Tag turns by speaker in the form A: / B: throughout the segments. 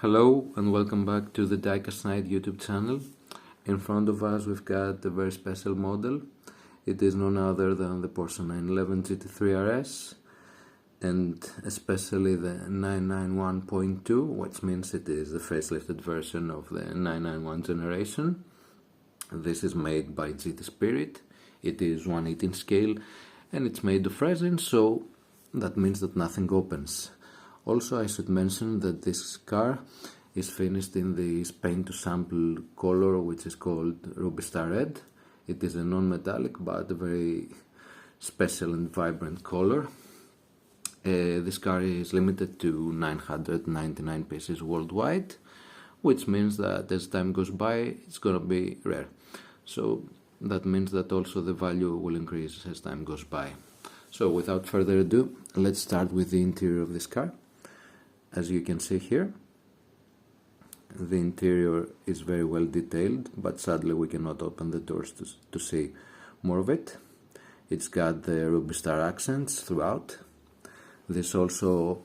A: Hello and welcome back to the Diecast Night YouTube channel. In front of us we've got a very special model. It is none other than the Porsche 911 GT3 RS and especially the 991.2, which means it is the facelifted version of the 991 generation. This is made by GT Spirit. It is 1/18 scale and it's made of resin, so that means that nothing opens. Also, I should mention that this car is finished in this paint to sample color, which is called Ruby Star Red. It is a non-metallic but a very special and vibrant color. This car is limited to 999 pieces worldwide, which means that as time goes by it's gonna be rare. So that means that also the value will increase as time goes by. So without further ado, let's start with the interior of this car. As you can see here, the interior is very well detailed, but sadly we cannot open the doors to see more of it. It's got the Ruby Star accents throughout. This also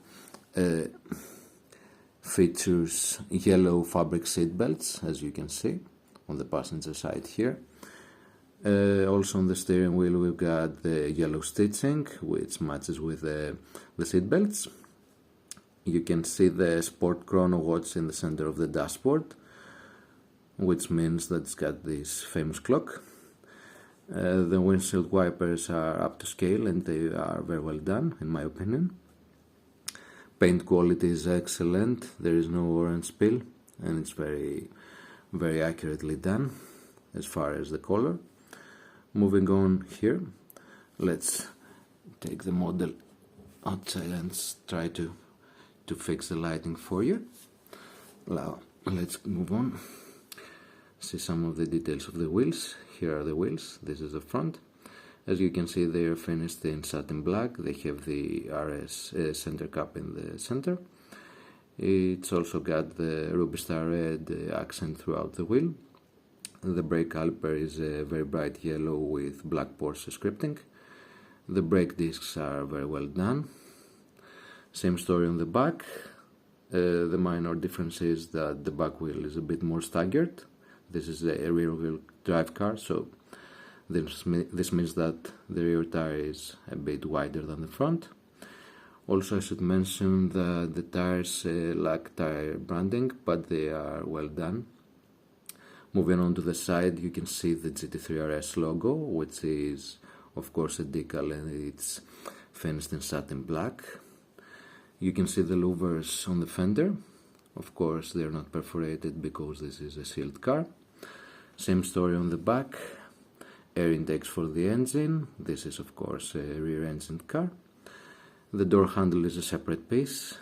A: features yellow fabric seat belts, as you can see on the passenger side here. Also on the steering wheel we've got the yellow stitching, which matches with the seat belts. You can see the sport chrono watch in the center of the dashboard, which means that it's got this famous clock. The windshield wipers are up to scale and they are very well done, in my opinion. Paint quality is excellent, there is no orange spill and it's very accurately done as far as the color. Moving on here, let's take the model outside and try to fix the lighting for you. Now let's move on. See some of the details of the wheels. Here are the wheels. This is the front. As you can see, they are finished in satin black. They have the RS center cap in the center. It's also got the Ruby Star Red accent throughout the wheel. The brake caliper is a very bright yellow with black Porsche scripting. The brake discs are very well done. Same story on the back. The minor difference is that the back wheel is a bit more staggered. This is a rear wheel drive car, so this means that the rear tire is a bit wider than the front. Also, I should mention that the tires lack tire branding, but they are well done. Moving on to the side, you can see the GT3 RS logo, which is of course a decal and it's finished in satin black. You can see the louvers on the fender. Of course, they are not perforated because this is a sealed car. Same story on the back. Air intakes for the engine. This is of course a rear-engined car. The door handle is a separate piece.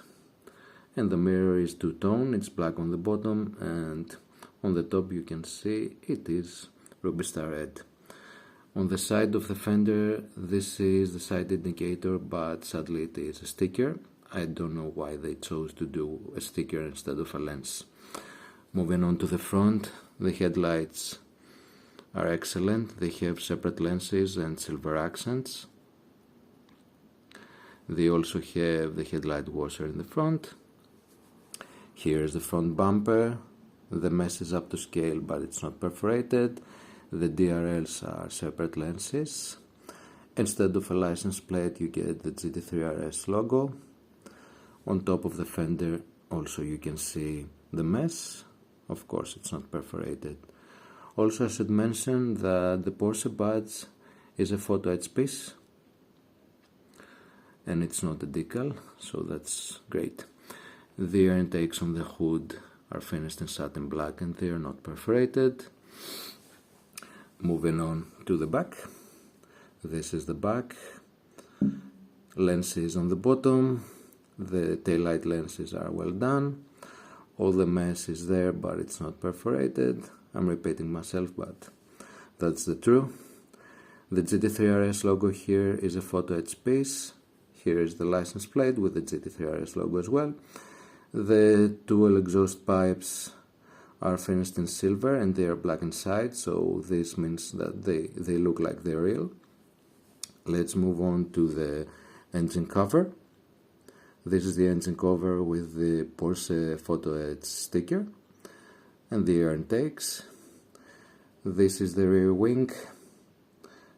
A: And the mirror is two-tone. It's black on the bottom and on the top you can see it is Ruby Star Red. On the side of the fender, this is the side indicator, but sadly it is a sticker. I don't know why they chose to do a sticker instead of a lens. Moving on to the front, the headlights are excellent. They have separate lenses and silver accents. They also have the headlight washer in the front. Here's the front bumper. The mesh is up to scale, but it's not perforated. The DRLs are separate lenses. Instead of a license plate, you get the GT3 RS logo. On top of the fender also you can see the mesh. Of course it's not perforated. Also I should mention that the Porsche badge is a photo etch piece and it's not a decal, so that's great. The air intakes on the hood are finished in satin black and they are not perforated. Moving on to the back. This is the back. Lenses on the bottom. The taillight lenses are well done. All the mesh is there, but it's not perforated. I'm repeating myself, but that's the truth. The GT3 RS logo here is a photo etch piece. Here is the license plate with the GT3 RS logo as well. The dual exhaust pipes are finished in silver and they are black inside, so this means that they look like they're real. Let's move on to the engine cover. This is the engine cover with the Porsche photo etch sticker and the air intakes. This is the rear wing,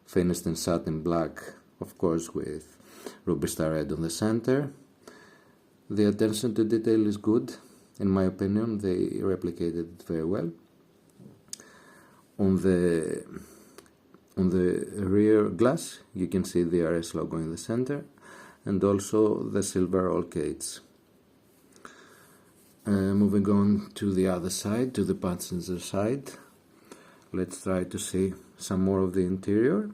A: finished in satin black, of course with ruby star red on the center. The attention to detail is good, in my opinion. They replicated it very well. On the rear glass you can see the RS logo in the center and also the silver roll cage. Moving on to the other side, to the passenger side, let's try to see some more of the interior.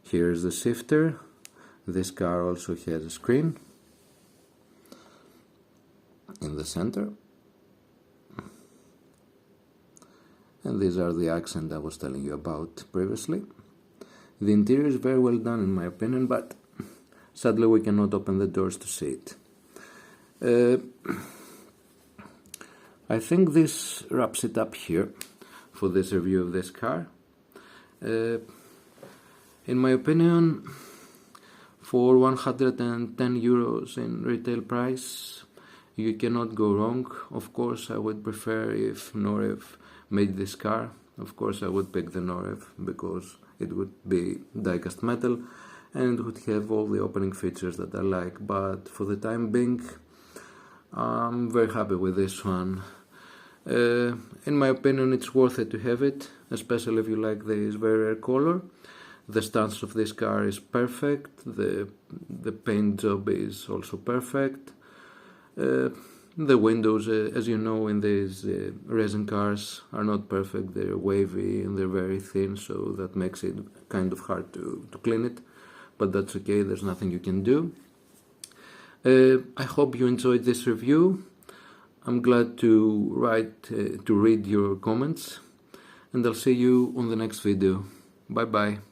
A: Here's the shifter. This car also has a screen in the center. And these are the accents I was telling you about previously. The interior is very well done in my opinion, but sadly we cannot open the doors to see it. I think this wraps it up here for this review of this car. In my opinion, for 110 euros in retail price, you cannot go wrong. Of course, I would prefer if Norev made this car. Of course, I would pick the Norev because it would be die-cast metal and would have all the opening features that I like. But for the time being, I'm very happy with this one. In my opinion, it's worth it to have it, especially if you like this very rare color. The stance of this car is perfect. The paint job is also perfect. The windows, as you know, in these resin cars are not perfect. They're wavy and they're very thin, so that makes it kind of hard to clean it. But that's okay, there's nothing you can do. I hope you enjoyed this review. I'm glad to read your comments, and I'll see you on the next video. Bye bye.